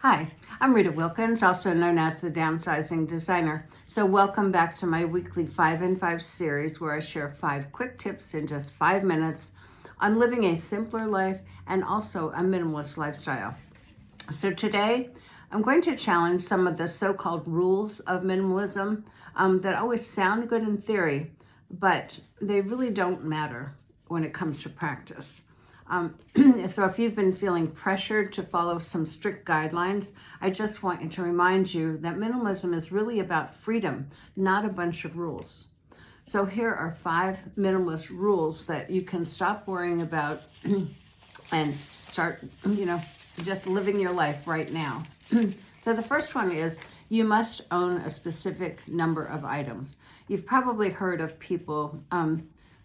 Hi, I'm Rita Wilkins, also known as the Downsizing Designer. So welcome back to my weekly 5 in 5 series where I share 5 quick tips in just 5 minutes on living a simpler life and also a minimalist lifestyle. So today I'm going to challenge some of the so-called rules of minimalism that always sound good in theory, but they really don't matter when it comes to practice. So if you've been feeling pressured to follow some strict guidelines, I just want to remind you that minimalism is really about freedom, not a bunch of rules. So here are 5 minimalist rules that you can stop worrying about and start, just living your life right now. So the first one is you must own a specific number of items. You've probably heard of people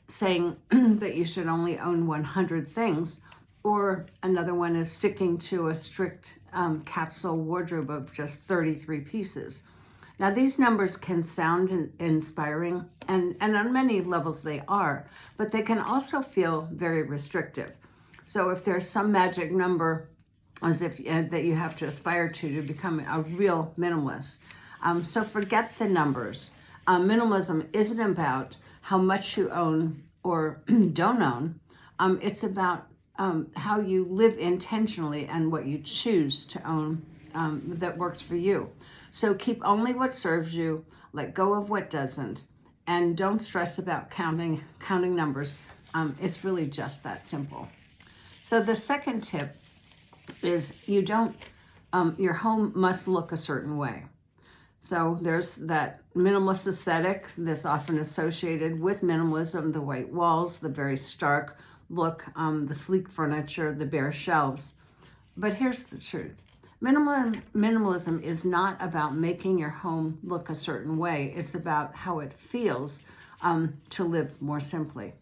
saying that you should only own 100 things, or another one is sticking to a strict capsule wardrobe of just 33 pieces. Now these numbers can sound inspiring, and on many levels they are, but they can also feel very restrictive. So if there's some magic number as if that you have to aspire to become a real minimalist, so forget the numbers. Minimalism isn't about how much you own or don't own. It's about how you live intentionally and what you choose to own that works for you. So keep only what serves you, let go of what doesn't, and don't stress about counting numbers. It's really just that simple. So the second tip is your home must look a certain way. So there's that minimalist aesthetic that's often associated with minimalism, the white walls, the very stark look, the sleek furniture, the bare shelves. But here's the truth. Minimalism is not about making your home look a certain way. It's about how it feels to live more simply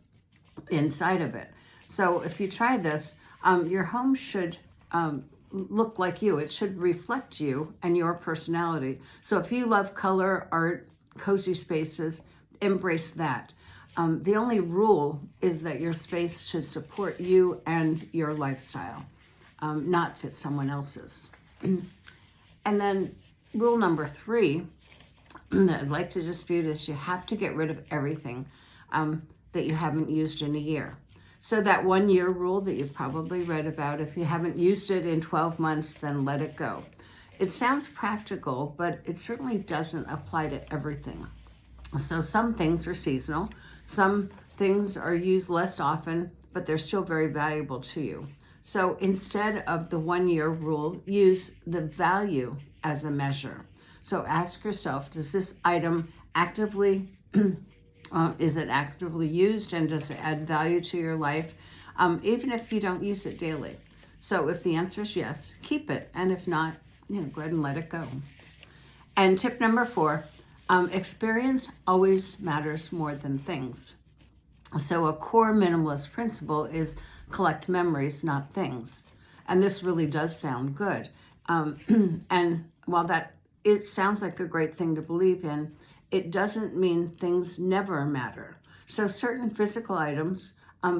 inside of it. So if you try this, your home should look like you. It should reflect you and your personality. So if you love color, art, cozy spaces, embrace that. The only rule is that your space should support you and your lifestyle, not fit someone else's. And then rule number 3 that I'd like to dispute is you have to get rid of everything that you haven't used in a year. So that 1 year rule that you've probably read about, if you haven't used it in 12 months, then let it go. It sounds practical, but it certainly doesn't apply to everything. So some things are seasonal, some things are used less often, but they're still very valuable to you. So instead of the 1 year rule, use the value as a measure. So ask yourself, does this item actively is it actively used, and does it add value to your life, even if you don't use it daily? So if the answer is yes, keep it. And if not, go ahead and let it go. And tip number 4, experience always matters more than things. So a core minimalist principle is collect memories, not things. And this really does sound good. And while it sounds like a great thing to believe in, it doesn't mean things never matter. So certain physical items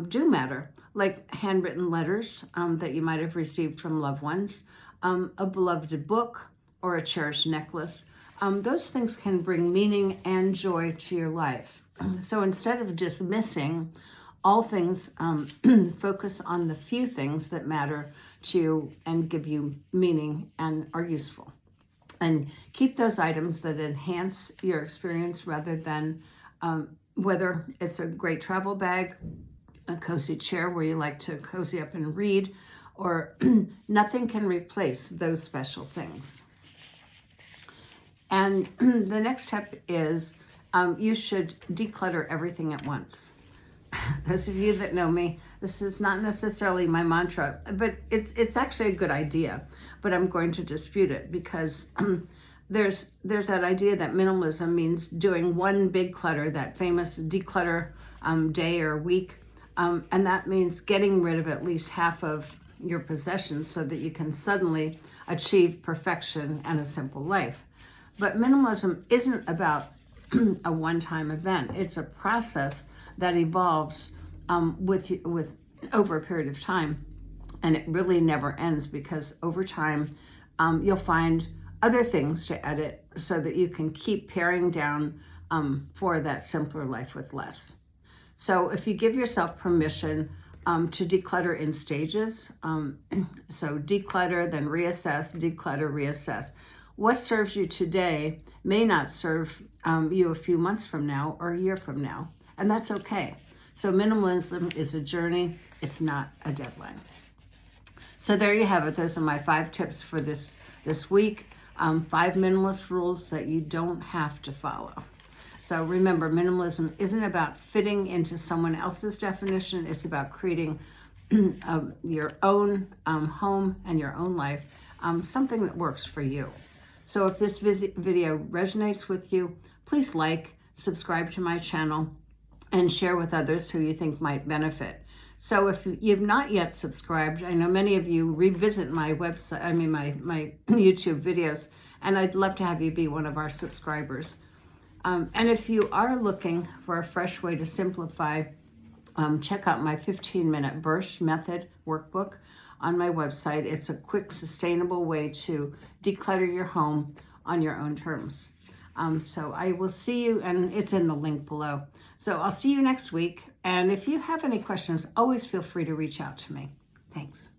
do matter, like handwritten letters that you might have received from loved ones, a beloved book, or a cherished necklace. Those things can bring meaning and joy to your life. So instead of dismissing all things, focus on the few things that matter to you and give you meaning and are useful. And keep those items that enhance your experience rather than whether it's a great travel bag, a cozy chair where you like to cozy up and read, or nothing can replace those special things. And the next step is you should declutter everything at once. Those of you that know me, this is not necessarily my mantra, but it's actually a good idea, but I'm going to dispute it because there's that idea that minimalism means doing one big clutter, that famous declutter day or week, and that means getting rid of at least half of your possessions so that you can suddenly achieve perfection and a simple life. But minimalism isn't about a one-time event. It's a process that evolves with over a period of time, and it really never ends because over time you'll find other things to edit so that you can keep paring down for that simpler life with less. So if you give yourself permission to declutter in stages, so declutter, then reassess, declutter, reassess. What serves you today may not serve you a few months from now or a year from now, and that's okay. So minimalism is a journey, it's not a deadline. So there you have it. Those are my 5 tips for this week. 5 minimalist rules that you don't have to follow. So remember, minimalism isn't about fitting into someone else's definition. It's about creating your own home and your own life, something that works for you. So if this video resonates with you, please like, subscribe to my channel, and share with others who you think might benefit. So if you've not yet subscribed, I know many of you revisit my website, my YouTube videos, and I'd love to have you be one of our subscribers. And if you are looking for a fresh way to simplify, check out my 15-minute burst method workbook on my website. It's a quick, sustainable way to declutter your home on your own terms. So I will see you, and it's in the link below. So I'll see you next week. And if you have any questions, always feel free to reach out to me. Thanks.